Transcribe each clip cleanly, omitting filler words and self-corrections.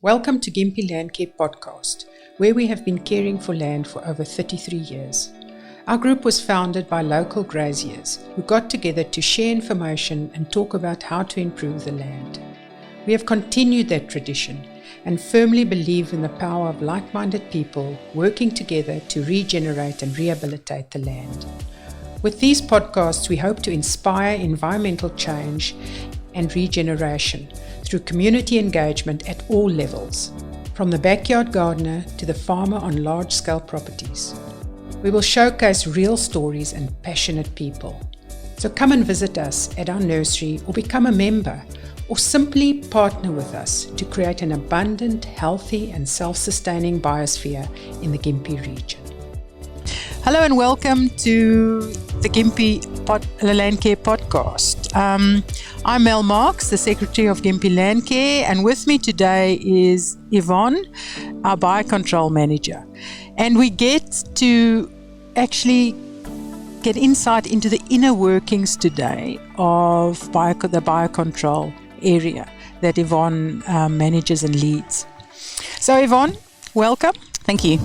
Welcome to Gympie Landcare podcast, where we have been caring for land for over 33 years. Our group was founded by local graziers who got together to share information and talk about how to improve the land. We have continued that tradition and firmly believe in the power of like-minded people working together to regenerate and rehabilitate the land. With these podcasts, we hope to inspire environmental change and regeneration through community engagement at all levels, from the backyard gardener to the farmer on large-scale properties. We will showcase real stories and passionate people. So come and visit us at our nursery or become a member, or simply partner with us to create an abundant, healthy and self-sustaining biosphere in the Gympie region. Hello and welcome to the Gympie Landcare podcast. I'm Mel Marx, the Secretary of Gympie Landcare, and with me today is Yvonne, our Biocontrol Manager. And we get to actually get insight into the inner workings today of the Biocontrol area that Yvonne manages and leads. So Yvonne, welcome. Thank you.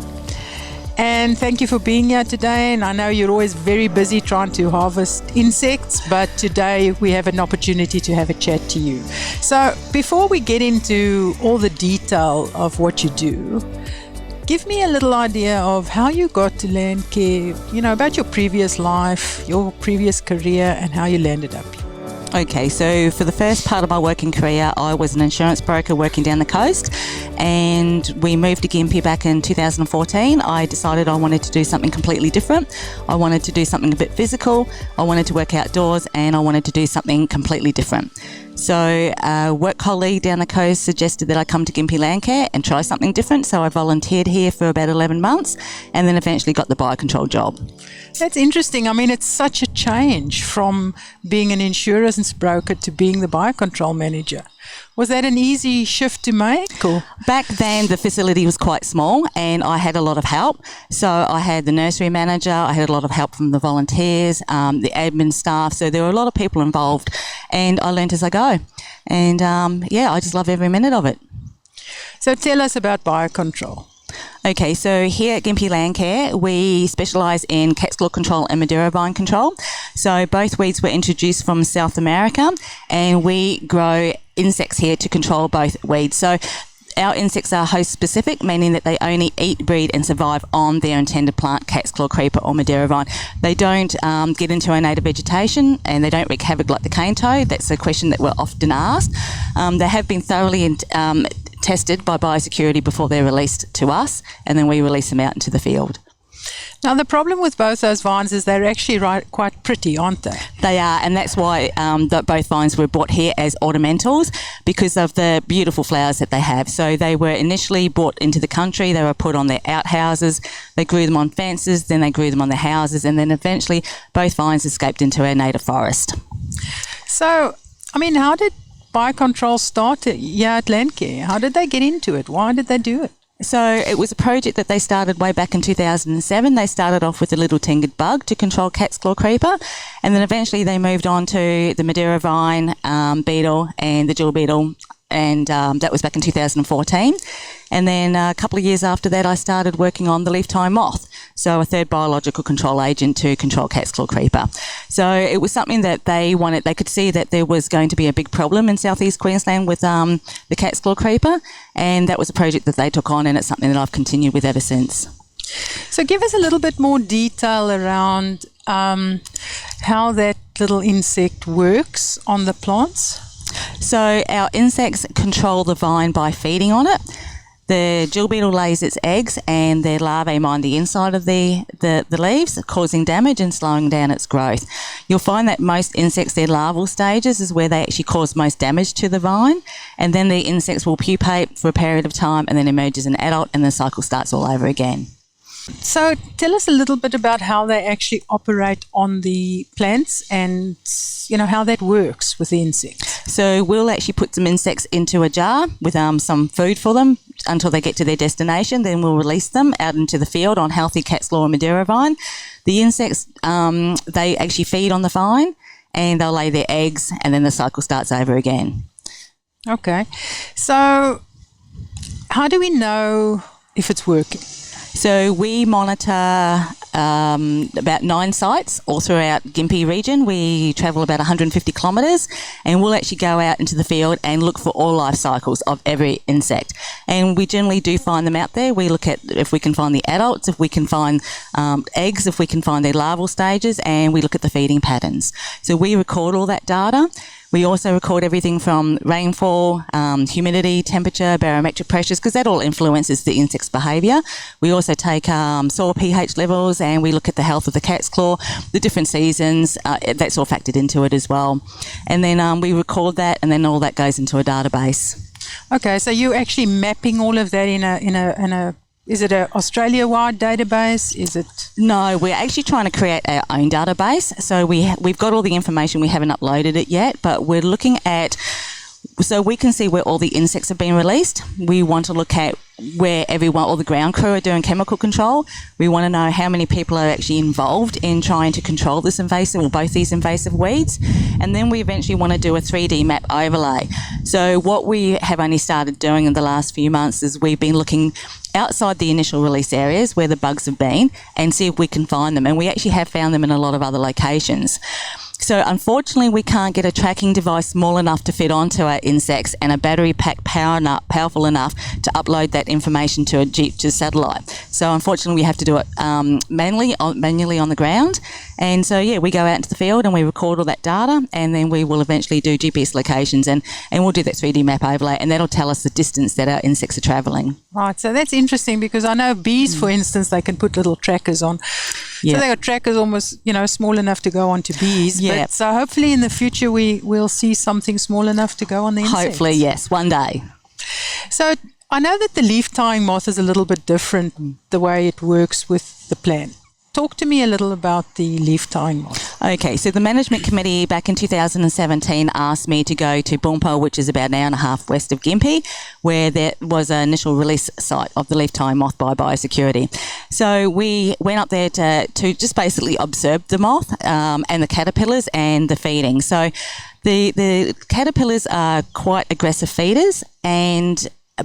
And thank you for being here today. And I know you're always very busy trying to harvest insects, but today we have an opportunity to have a chat to you. So before we get into all the detail of what you do, give me a little idea of how you got to Landcare, about your previous life, your previous career, and how you landed up here. Okay, so for the first part of my working career, I was an insurance broker working down the coast, and we moved to Gympie back in 2014. I decided I wanted to do something completely different. I wanted to do something a bit physical, I wanted to work outdoors, and I wanted to do something completely different. So a work colleague down the coast suggested that I come to Gympie Landcare and try something different, so I volunteered here for about 11 months and then eventually got the Biocontrol job. That's interesting. I mean, it's such a change from being an insurance broker to being the Biocontrol manager. Was that an easy shift to make? Or? Back then, the facility was quite small and I had a lot of help. So I had the nursery manager, I had a lot of help from the volunteers, the admin staff. So there were a lot of people involved and I learnt as I go. And I just love every minute of it. So tell us about Biocontrol. Okay, so here at Gympie Landcare, we specialise in cat's claw control and Madeira vine control. So both weeds were introduced from South America and we grow insects here to control both weeds. So our insects are host specific, meaning that they only eat, breed and survive on their intended plant, cat's claw creeper or Madeira vine. They don't get into our native vegetation and they don't wreak havoc like the cane toad. That's a question that we're often asked. They have been thoroughly tested by Biosecurity before they're released to us, and then we release them out into the field. Now, the problem with both those vines is they're actually quite pretty, aren't they? They are, and that's why both vines were brought here as ornamentals, because of the beautiful flowers that they have. So they were initially brought into the country, they were put on their outhouses, they grew them on fences, then they grew them on the houses, and then eventually both vines escaped into our native forest. So, how did Biocontrol start here at Landcare? How did they get into it? Why did they do it? So it was a project that they started way back in 2007. They started off with a little tingered bug to control cat's claw creeper, and then eventually they moved on to the Madeira vine beetle and the jewel beetle, and that was back in 2014. And then a couple of years after that, I started working on the leaf-time moth, so a third biological control agent to control cat's claw creeper. So it was something that they wanted. They could see that there was going to be a big problem in southeast Queensland with the cat's claw creeper, and that was a project that they took on, and it's something that I've continued with ever since. So give us a little bit more detail around how that little insect works on the plants. So our insects control the vine by feeding on it. The jewel beetle lays its eggs and their larvae mine the inside of the leaves, causing damage and slowing down its growth. You'll find that most insects, their larval stages is where they actually cause most damage to the vine, and then the insects will pupate for a period of time and then emerge as an adult, and the cycle starts all over again. So tell us a little bit about how they actually operate on the plants and how that works with the insects. So we'll actually put some insects into a jar with some food for them until they get to their destination. Then we'll release them out into the field on healthy cat's claw and Madeira vine. The insects, they actually feed on the vine and they'll lay their eggs, and then the cycle starts over again. Okay. So how do we know if it's working? So we monitor about 9 sites all throughout Gympie region. We travel about 150 kilometres, and we'll actually go out into the field and look for all life cycles of every insect. And we generally do find them out there. We look at if we can find the adults, if we can find eggs, if we can find their larval stages, and we look at the feeding patterns. So we record all that data. We also record everything from rainfall, humidity, temperature, barometric pressures, because that all influences the insect's behaviour. We also take soil pH levels, and we look at the health of the cat's claw, the different seasons. That's all factored into it as well. And then we record that, and then all that goes into a database. Okay, so you're actually mapping all of that in a is it an Australia-wide database? Is it? No, we're actually trying to create our own database. So we've got all the information. We haven't uploaded it yet, but we're looking at, so we can see where all the insects have been released. We want to look at where all the ground crew are doing chemical control. We want to know how many people are actually involved in trying to control this invasive, or both these invasive weeds. And then we eventually want to do a 3D map overlay. So what we have only started doing in the last few months is we've been looking outside the initial release areas where the bugs have been and see if we can find them. And we actually have found them in a lot of other locations. So unfortunately, we can't get a tracking device small enough to fit onto our insects and a battery pack powerful enough to upload that information to a satellite. So unfortunately, we have to do it manually on the ground. And so, we go out into the field and we record all that data, and then we will eventually do GPS locations, and we'll do that 3D map overlay, and that'll tell us the distance that our insects are travelling. Right, so that's interesting, because I know bees, for instance, they can put little trackers on. Yeah. So they got trackers almost, small enough to go onto bees. Yeah. But so hopefully in the future will see something small enough to go on the insects. Hopefully, yes, one day. So I know that the leaf tying moth is a little bit different, the way it works with the plant. Talk to me a little about the leaf tying moth. Okay, so the management committee back in 2017 asked me to go to Boompa, which is about an hour and a half west of Gympie, where there was an initial release site of the leaf tying moth by Biosecurity. So we went up there to just basically observe the moth and the caterpillars and the feeding. So the caterpillars are quite aggressive feeders,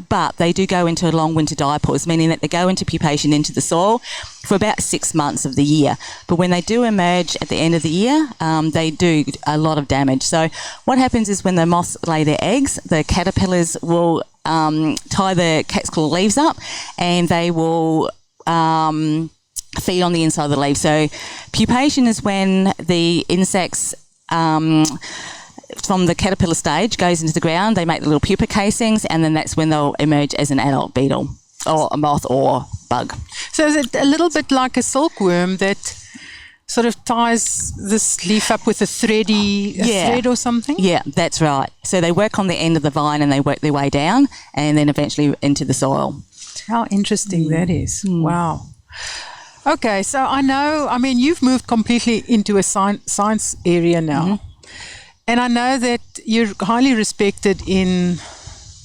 but they do go into long winter diapause, meaning that they go into pupation into the soil for about 6 months of the year. But when they do emerge at the end of the year, they do a lot of damage. So what happens is when the moths lay their eggs, the caterpillars will tie the cat's claw leaves up, and they will feed on the inside of the leaf. So pupation is when the insects from the caterpillar stage goes into the ground, they make the little pupa casings, and then that's when they'll emerge as an adult beetle or a moth or bug. So is it a little bit like a silkworm that sort of ties this leaf up with a thread or something? Yeah, that's right. So they work on the end of the vine and they work their way down and then eventually into the soil. How interesting that is. Wow. Okay, so I mean, you've moved completely into a science area now. Mm-hmm. And I know that you're highly respected in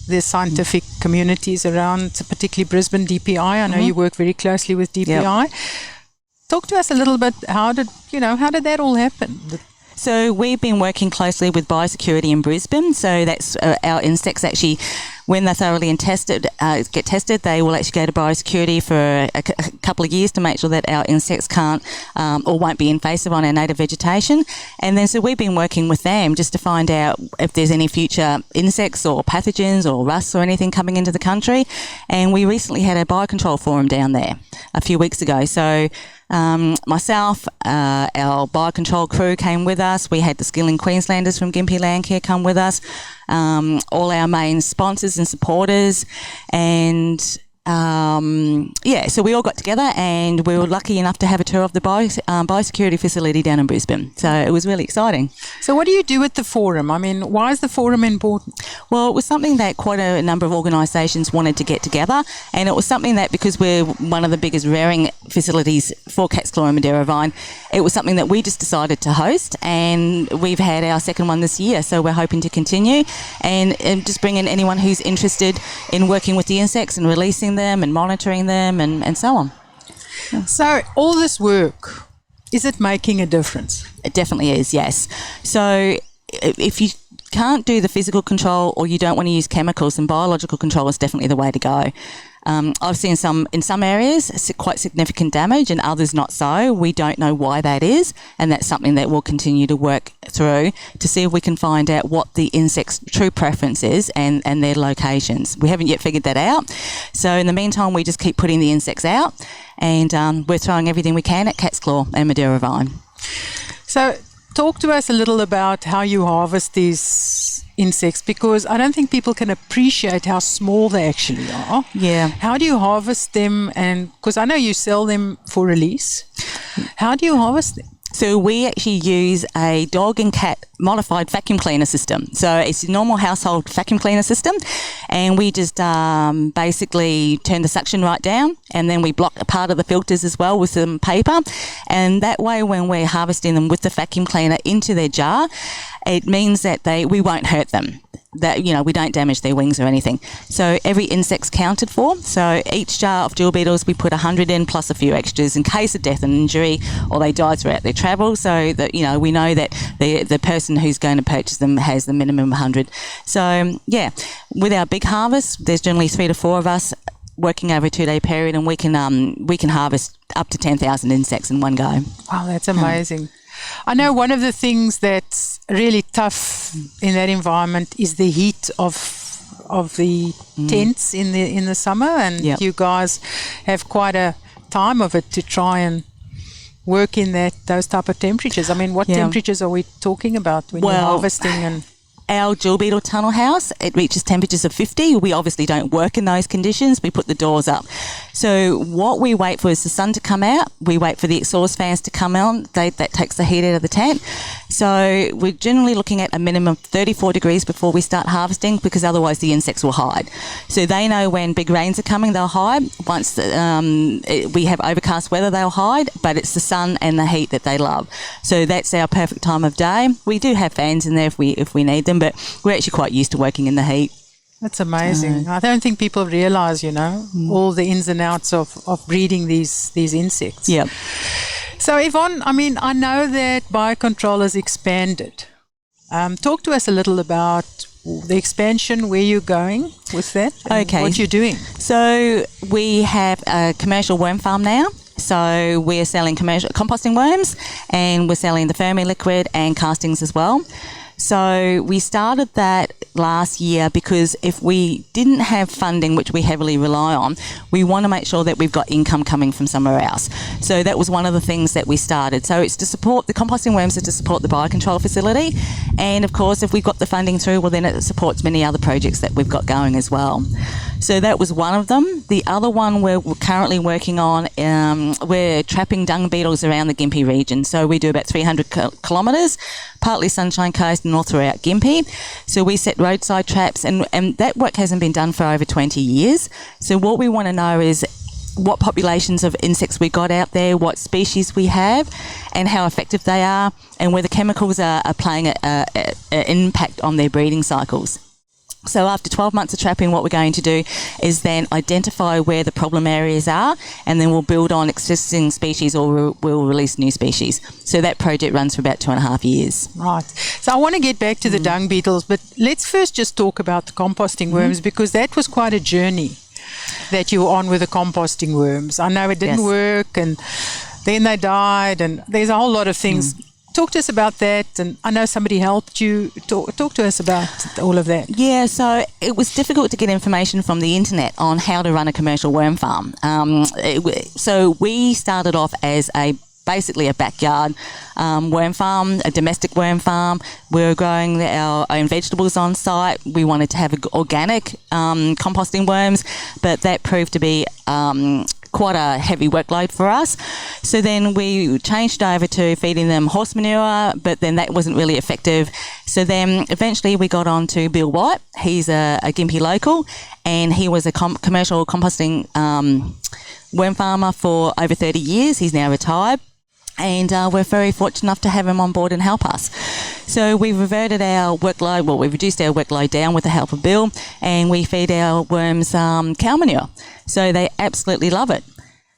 the scientific communities around, particularly Brisbane DPI. I know you work very closely with DPI. Yep. Talk to us a little bit. How did that all happen? So we've been working closely with Biosecurity in Brisbane. So that's our insects actually, when they're thoroughly get tested, they will actually go to Biosecurity for a couple of years to make sure that our insects can't or won't be invasive on our native vegetation. And then so we've been working with them just to find out if there's any future insects or pathogens or rusts or anything coming into the country. And we recently had a Biocontrol forum down there a few weeks ago. So myself, our Biocontrol crew came with us. We had the Skilling Queenslanders from Gympie Landcare come with us, all our main sponsors and supporters, and so we all got together and we were lucky enough to have a tour of the biosecurity facility down in Brisbane. So it was really exciting. So what do you do at the forum? I mean, why is the forum important? Well, it was something that quite a number of organisations wanted to get together, and it was something that, because we're one of the biggest rearing facilities for cat's claw and Madeira vine, it was something that we just decided to host, and we've had our second one this year, so we're hoping to continue and just bring in anyone who's interested in working with the insects and releasing them and monitoring them and so on. So all this work, is it making a difference? It definitely is, yes. So if you can't do the physical control or you don't want to use chemicals, then biological control is definitely the way to go. I've seen in some areas quite significant damage and others not so. We don't know why that is, and that's something that we'll continue to work through to see if we can find out what the insect's true preference is and their locations. We haven't yet figured that out. So in the meantime, we just keep putting the insects out, and we're throwing everything we can at cat's claw and Madeira vine. So talk to us a little about how you harvest these insects, because I don't think people can appreciate how small they actually are. Yeah. How do you harvest them? And because I know you sell them for release. How do you harvest them? So we actually use a dog and cat modified vacuum cleaner system. So it's a normal household vacuum cleaner system, and we just basically turn the suction right down, and then we block a part of the filters as well with some paper, and that way when we're harvesting them with the vacuum cleaner into their jar, it means that we won't hurt them. That, you know, we don't damage their wings or anything. So every insect's counted for. So each jar of jewel beetles, we put 100 in plus a few extras in case of death and injury, or they die throughout their travel. So that, you know, we know that the person who's going to purchase them has the minimum 100. So yeah, with our big harvest, there's generally 3 to 4 of us working over a 2-day period, and we can harvest up to 10,000 insects in one go. Wow, that's amazing. I know one of the things that's really tough in that environment is the heat of the tents in the summer, and you guys have quite a time of it to try and work in those type of temperatures. I mean, what temperatures are we talking about when you're harvesting? And our jewel beetle tunnel house, it reaches temperatures of 50. We obviously don't work in those conditions. We put the doors up. So what we wait for is the sun to come out. We wait for the exhaust fans to come on. That takes the heat out of the tent. So we're generally looking at a minimum of 34 degrees before we start harvesting, because otherwise the insects will hide. So they know when big rains are coming, they'll hide. Once we have overcast weather, they'll hide, but it's the sun and the heat that they love. So that's our perfect time of day. We do have fans in there if we need them, but we're actually quite used to working in the heat. That's amazing. I don't think people realise, all the ins and outs of breeding these insects. Yeah. So Yvonne, I mean, I know that Biocontrol has expanded. Talk to us a little about the expansion, where you're going with that, and what you're doing. So we have a commercial worm farm now. So we're selling commercial composting worms, and we're selling the Fermi liquid and castings as well. So we started that last year because if we didn't have funding, which we heavily rely on, we want to make sure that we've got income coming from somewhere else. So that was one of the things that we started. So it's to support the composting worms, to support the biocontrol facility. And of course, if we've got the funding through, well, then it supports many other projects that we've got going as well. So that was one of them. The other one we're currently working on, we're trapping dung beetles around the Gympie region. So we do about 300 kilometres, partly Sunshine Coast and all throughout Gympie. So we set roadside traps, and that work hasn't been done for over 20 years. So what we want to know is what populations of insects we got out there, what species we have, and how effective they are, and whether chemicals are playing an impact on their breeding cycles. So after 12 months of trapping, what we're going to do is then identify where the problem areas are, and then we'll build on existing species, or we'll release new species. So that project runs for about 2.5 years. Right. So I want to get back to the dung beetles, but let's first just talk about the composting worms, because that was quite a journey that you were on with the composting worms. I know it didn't work, and then they died, and there's a whole lot of things. Talk to us about that, and I know somebody helped you. Talk to us about all of that. Yeah, so it was difficult to get information from the internet on how to run a commercial worm farm. So we started off as basically a backyard worm farm, a domestic worm farm. We were growing our own vegetables on site. We wanted to have organic composting worms, but that proved to be quite a heavy workload for us. So then we changed over to feeding them horse manure, but then that wasn't really effective. So then eventually we got on to Bill White. He's a Gympie local, and he was a commercial composting worm farmer for over 30 years. He's now retired. And we're very fortunate enough to have him on board and help us. So we've reverted our workload, we've reduced our workload down with the help of Bill, and we feed our worms cow manure. So they absolutely love it.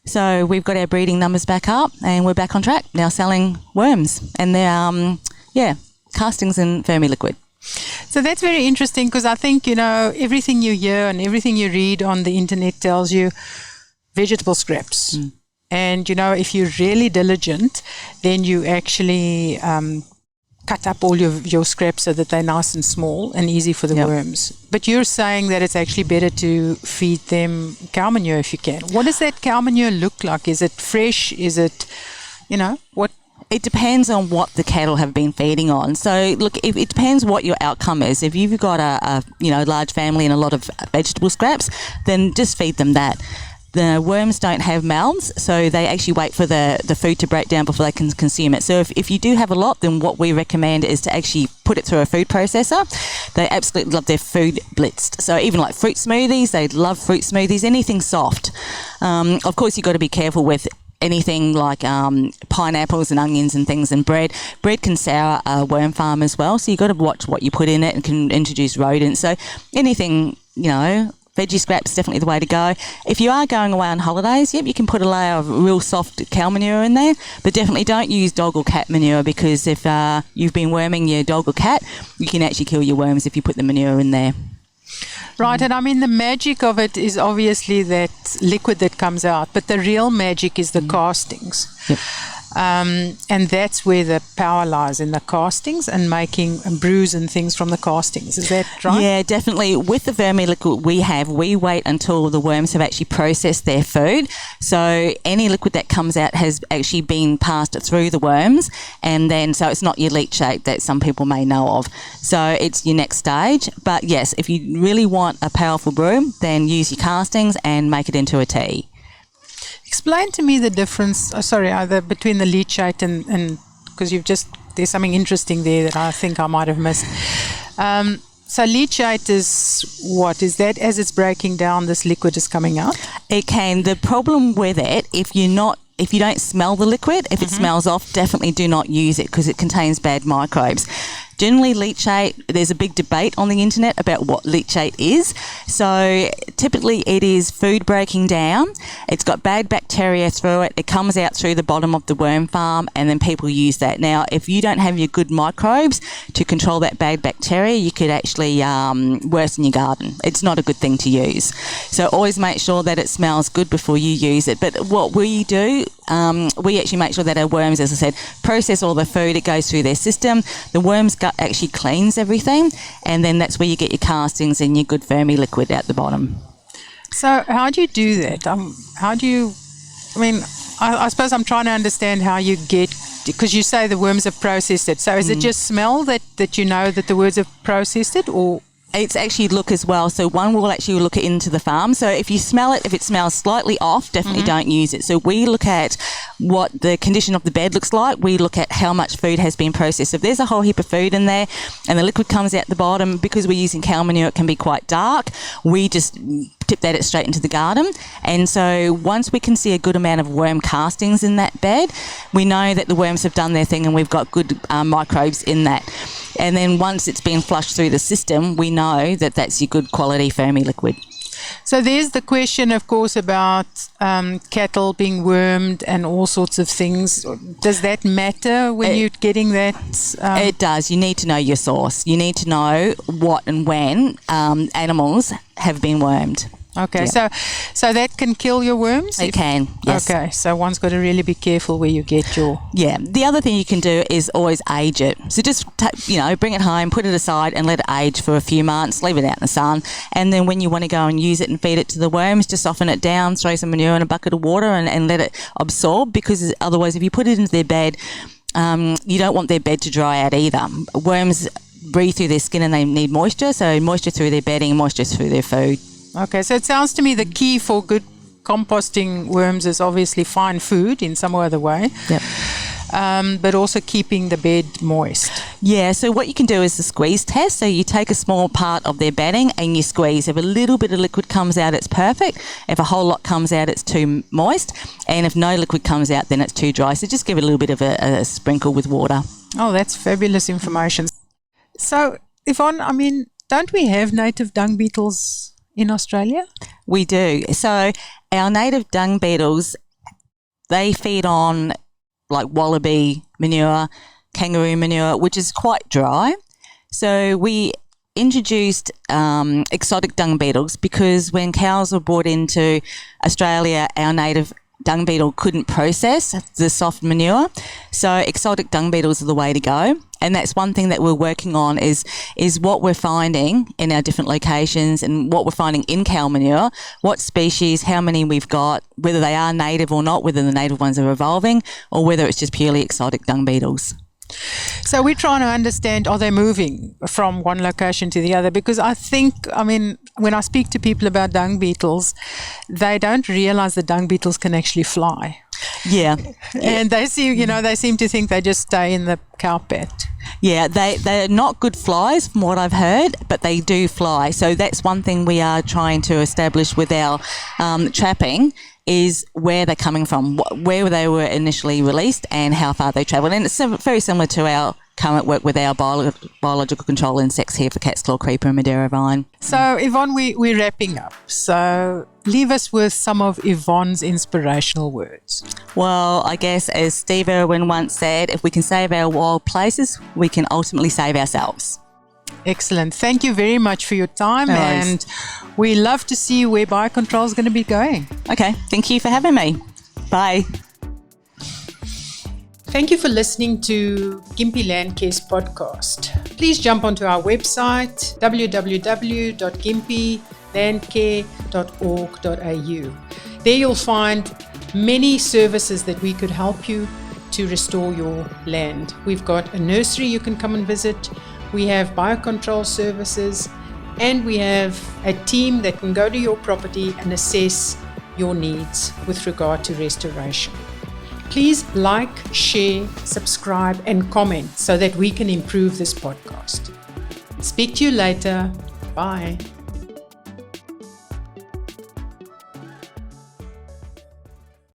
So we've got our breeding numbers back up, and we're back on track now selling worms. And they're, castings and Fermi liquid. So that's very interesting, because I think, everything you hear and everything you read on the internet tells you vegetable scraps. And, if you're really diligent, then you actually cut up all your scraps so that they're nice and small and easy for the worms. But you're saying that it's actually better to feed them cow manure if you can. What does that cow manure look like? Is it fresh? Is it, what? It depends on what the cattle have been feeding on. So, look, it depends what your outcome is. If you've got a large family and a lot of vegetable scraps, then just feed them that. The worms don't have mouths, so they actually wait for the food to break down before they can consume it. So if you do have a lot, then what we recommend is to actually put it through a food processor. They absolutely love their food blitzed. So even like fruit smoothies, they love fruit smoothies, anything soft. Of course, you've got to be careful with anything like pineapples and onions and things, and bread. Bread can sour a worm farm as well, so you've got to watch what you put in it and can introduce rodents. So anything, veggie scraps, definitely the way to go. If you are going away on holidays, you can put a layer of real soft cow manure in there, but definitely don't use dog or cat manure, because if you've been worming your dog or cat, you can actually kill your worms if you put the manure in there. Right, and I mean, the magic of it is obviously that liquid that comes out, but the real magic is the castings. Yep. And that's where the power lies, in the castings and making brews and things from the castings. Is that right? Yeah, definitely. With the vermi liquid we wait until the worms have actually processed their food. So any liquid that comes out has actually been passed through the worms, and then so it's not your leachate that some people may know of. So it's your next stage. But yes, if you really want a powerful brew, then use your castings and make it into a tea. Explain to me the difference, between the leachate and because there's something interesting there that I think I might have missed. So leachate is what? Is that as it's breaking down, this liquid is coming out? It can. The problem with it, if you don't smell the liquid, if it smells off, definitely do not use it, because it contains bad microbes. Generally, leachate, there's a big debate on the internet about what leachate is. So typically it is food breaking down. It's got bad bacteria through it. It comes out through the bottom of the worm farm, and then people use that. Now, if you don't have your good microbes to control that bad bacteria, you could actually worsen your garden. It's not a good thing to use. So always make sure that it smells good before you use it. But what we do, we actually make sure that our worms, as I said, process all the food. It goes through their system. The worm's gut actually cleans everything, and then that's where you get your castings and your good vermi liquid at the bottom. So how do you do that? I suppose I'm trying to understand how you get, because you say the worms have processed it. So is it just smell that you know that the worms have processed it, or? It's actually look as well. So one will actually look into the farm. So if you smell it, if it smells slightly off, definitely don't use it. So we look at what the condition of the bed looks like. We look at how much food has been processed. If there's a whole heap of food in there and the liquid comes out the bottom, because we're using cow manure, it can be quite dark. We just tip that straight into the garden. And so once we can see a good amount of worm castings in that bed, we know that the worms have done their thing and we've got good microbes in that. And then once it's been flushed through the system, we know that that's your good quality vermi liquid. So there's the question, of course, about cattle being wormed and all sorts of things. Does that matter when you're getting that? It does. You need to know your source. You need to know what and when animals have been wormed. Okay, so that can kill your worms? It can, yes. Okay, so one's got to really be careful where you get your... Yeah, the other thing you can do is always age it. So just, bring it home, put it aside and let it age for a few months, leave it out in the sun, and then when you want to go and use it and feed it to the worms, just soften it down, throw some manure in a bucket of water and let it absorb, because otherwise if you put it into their bed, you don't want their bed to dry out either. Worms breathe through their skin and they need moisture, so moisture through their bedding, moisture through their food. Okay, so it sounds to me the key for good composting worms is obviously find food in some other way. Yep. But also keeping the bed moist. Yeah, so what you can do is the squeeze test. So you take a small part of their bedding and you squeeze. If a little bit of liquid comes out, it's perfect. If a whole lot comes out, it's too moist. And if no liquid comes out, then it's too dry. So just give it a little bit of a sprinkle with water. Oh, that's fabulous information. So, Yvonne, don't we have native dung beetles in Australia? We do. So our native dung beetles, they feed on like wallaby manure, kangaroo manure, which is quite dry. So we introduced exotic dung beetles because when cows were brought into Australia, our native dung beetle couldn't process the soft manure. So exotic dung beetles are the way to go. And that's one thing that we're working on is what we're finding in our different locations and what we're finding in cow manure, what species, how many we've got, whether they are native or not, whether the native ones are evolving or whether it's just purely exotic dung beetles. So we're trying to understand, are they moving from one location to the other? Because when I speak to people about dung beetles, they don't realize that dung beetles can actually fly. Yeah. And they seem to think they just stay in the cow pet. Yeah, they're not good flies from what I've heard, but they do fly. So that's one thing we are trying to establish with our trapping is where they're coming from, where they were initially released and how far they travel. And it's very similar to our current work with our biological control insects here for cat's claw creeper and Madeira vine. So Yvonne, we're wrapping up. So leave us with some of Yvonne's inspirational words. Well, I guess as Steve Irwin once said, if we can save our wild places, we can ultimately save ourselves. Excellent. Thank you very much for your time. No worries. And we love to see where Biocontrol is going to be going. Okay. Thank you for having me. Bye. Thank you for listening to Gympie Landcare's podcast. Please jump onto our website, www.gympielandcare.org.au. There you'll find many services that we could help you to restore your land. We've got a nursery you can come and visit. We have biocontrol services, and we have a team that can go to your property and assess your needs with regard to restoration. Please like, share, subscribe, and comment so that we can improve this podcast. Speak to you later. Bye.